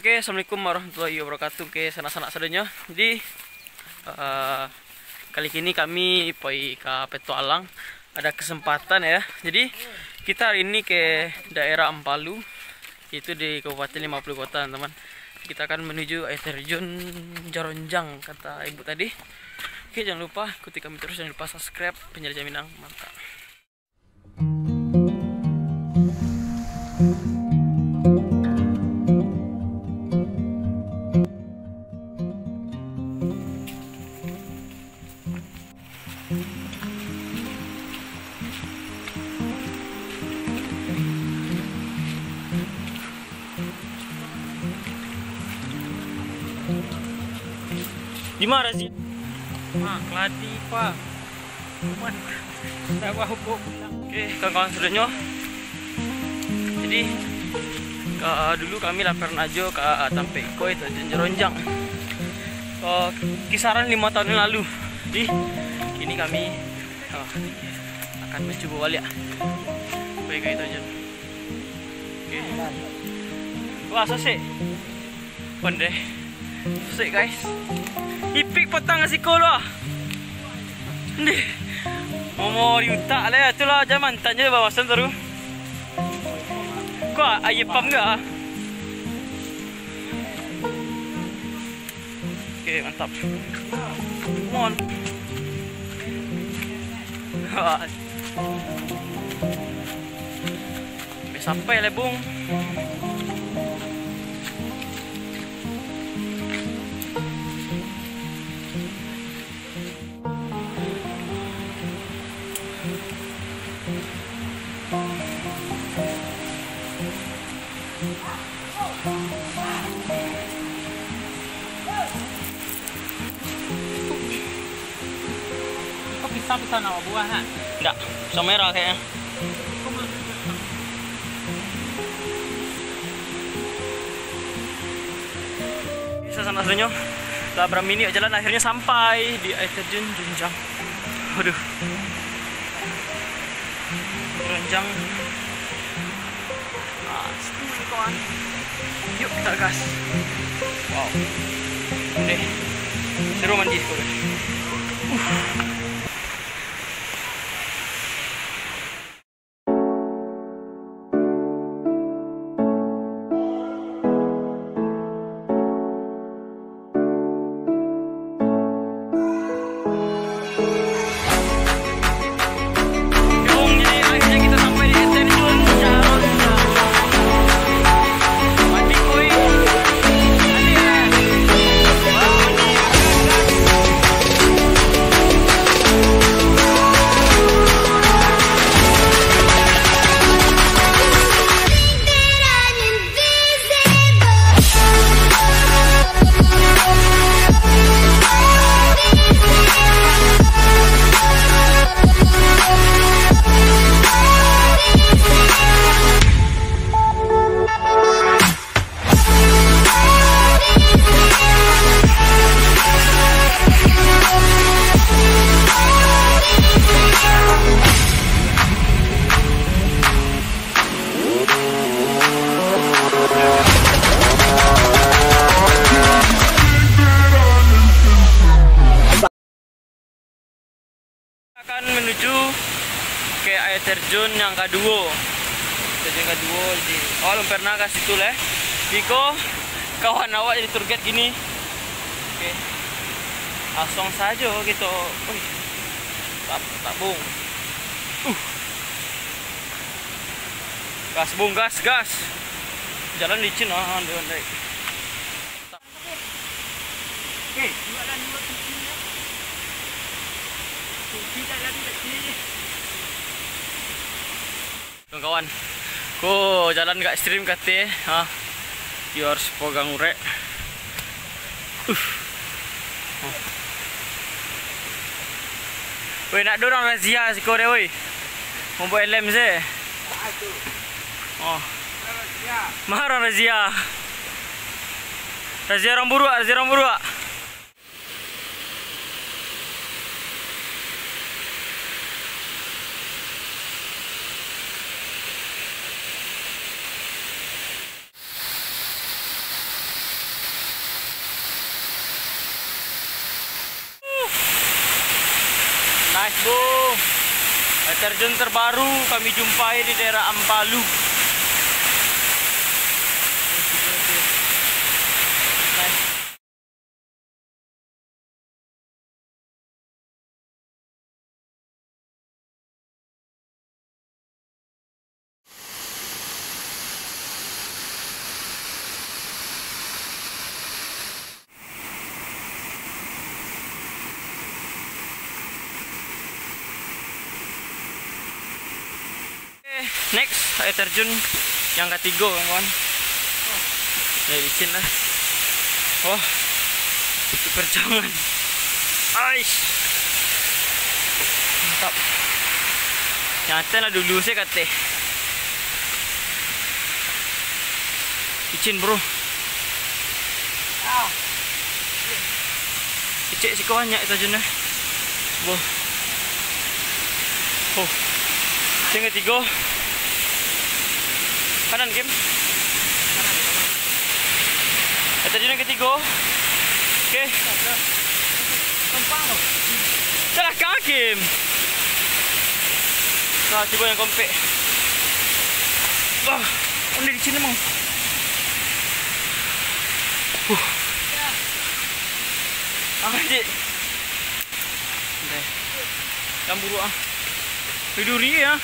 Oke, assalamualaikum warahmatullahi wabarakatuh. Oke, sanak-sanak sadanya. Jadi kali ini kami pergi ke Petualang. Ada kesempatan ya. Jadi kita hari ini ke daerah Ampalu, itu di Kabupaten 50 Kota, teman-teman. Kita akan menuju air terjun Jaronjang, kata ibu tadi. Oke, jangan lupa ikuti kami terus, jangan lupa subscribe Penjelajah Minang. Mantap. Di mana sih? Keladi pak. Oke, kawan-kawan saudanya. Jadi dulu kami laporan aja ke Tampeko itu Jaronjang. Kisaran 5 tahun yang lalu. Jadi kini kami akan mencoba balik. Baik itu aja. Oke. Wah, sosek. Pandai. Sosek guys. Ipik petang ngasih kau lah. Nih, mau diutak lah. Itulah zaman tanya bawasan terus. Kau ayah pam enggak? Oke, mantap. Come on. Sampai lah bung. Pisah nama buah ha? Enggak, pisau merah kayaknya. Bisa sana saudanya. Setelah berapa minit jalan akhirnya sampai di air terjun Jaronjang. Waduh. Jaronjang. Nah, seperti kawan. Yuk kita gas. Wow. Nih. Seru mandi sekolah. Akan menuju ke air terjun yang kedua. Terjun kedua di belum pernah ke situ lah. Biko kawan awak jadi tour guide gini. Oke. Langsung saja gitu. Wih. Tak bung. Gas bung, gas. Jalan licin ondek. Oke, jualan dua kucingnya. Kawan, ko jalan gak ekstrim kate, you harus pegang urek. Woi, nak dorang razia si kore woi. Mau buat lem se. Oh. Mahar razia. Razia orang buruk. Bung, air terjun terbaru kami jumpai di daerah Ampalu. Next, air terjun yang ketiga, kawan-kawan. Ya, licin lah. Wah, super jangan. Aish, mantap. Nyata lah dulu saya kata. Licin bro. Licin sih kawan, banyak terjunnya. Boh. Oh. Yang ketiga, kanan Kim. Terjun yang ketiga. Oke. Salah Kim. Nah, coba yang kompek. Wah, udah di sini emang. Adik. Jangan buru ah. Tiduri ya.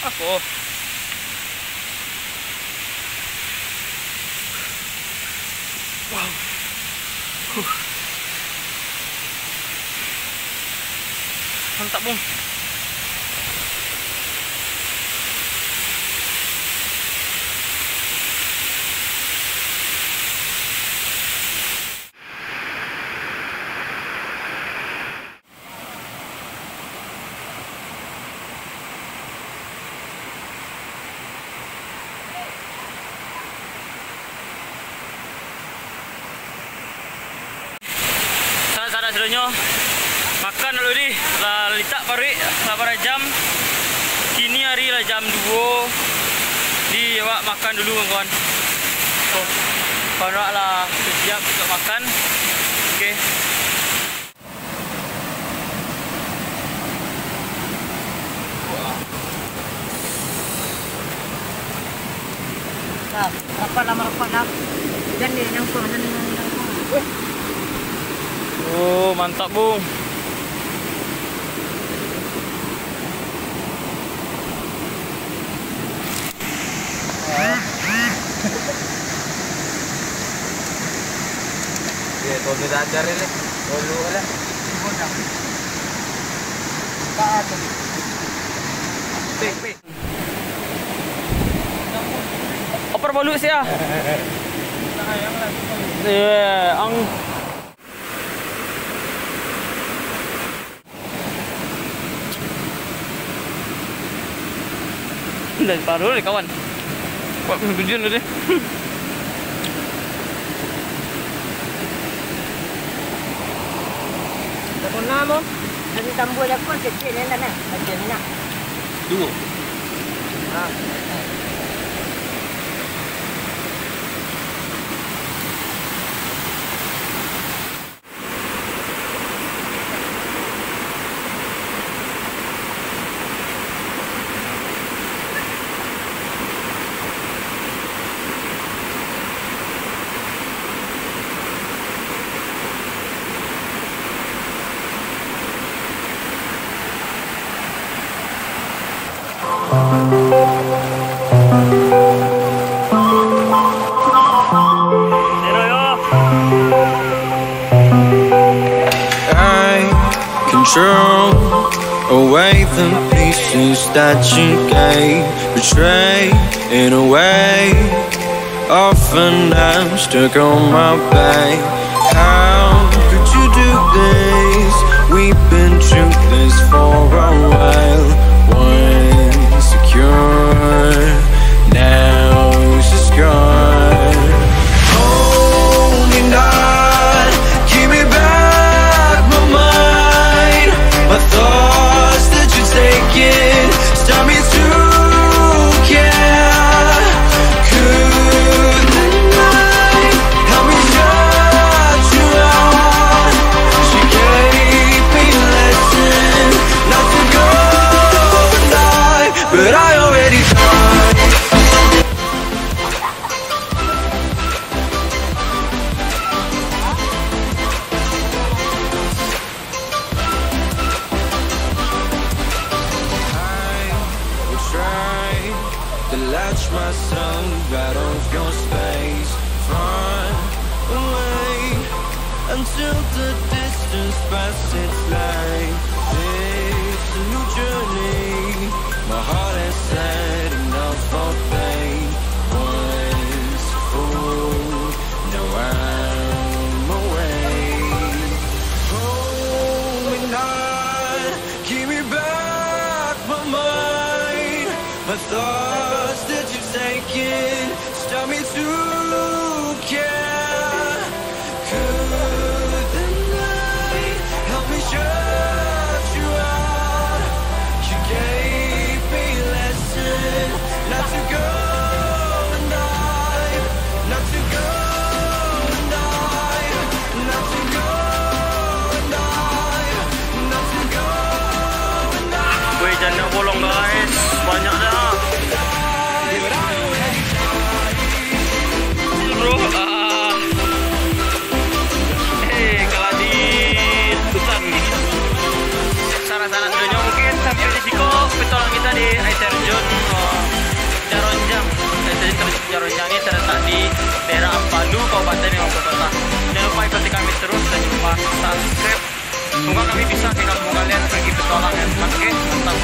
Aku. Wow. Mantap, Bung. Sebenarnya makan dulu di lah litak pari sabar jam kini hari lah jam 2 di awak makan dulu kawan. So baru lah siap untuk makan. Oke. Apa lama dan ni nang pun Oh, mantap, Bung. Ya, kalau kita ajarin nih, dulu lah. Oper bolu sih ya. Ya, ang udah paruh nih kawan. Kok kemudian udah. Kau nama, nanti tambah lagi pun kecil ni nak, macam ni nak. Dua. Control away the pieces that you gave, betrayed in a way. Often I'm stuck on my back. How could you do this? We've been through this for a while. Once secure, now it's just gone. Hold me not, give me back my mind. My thoughts that you're taking stop me through, yeah. Could the night help me shut you out? She gave me lessons already done. Latch myself out of your space, far away, until the distance passes like it's a new journey. My heart has had enough of pain. Once full, now I'm away. Hold me not, give me back my mind, my thoughts that you've taken, stop me to care. Could the night help me shut you out? You gave me a lesson not to go and die, not to go and die, not to go and die, not to go and die. Weh, jangan bolong guys, banyak dah. Bro, kalau di hutan sana-sana videonya mungkin sampai di siko petualang kita di air terjun Jaronjang. Air terjun Jaronjang ini terletak di daerah Ampadu, Kabupaten Lombok Kota. Jangan lupa ikuti kami terus dan lupa subscribe. Semoga kami bisa ke kampung kalian pergi petualang yang mantap.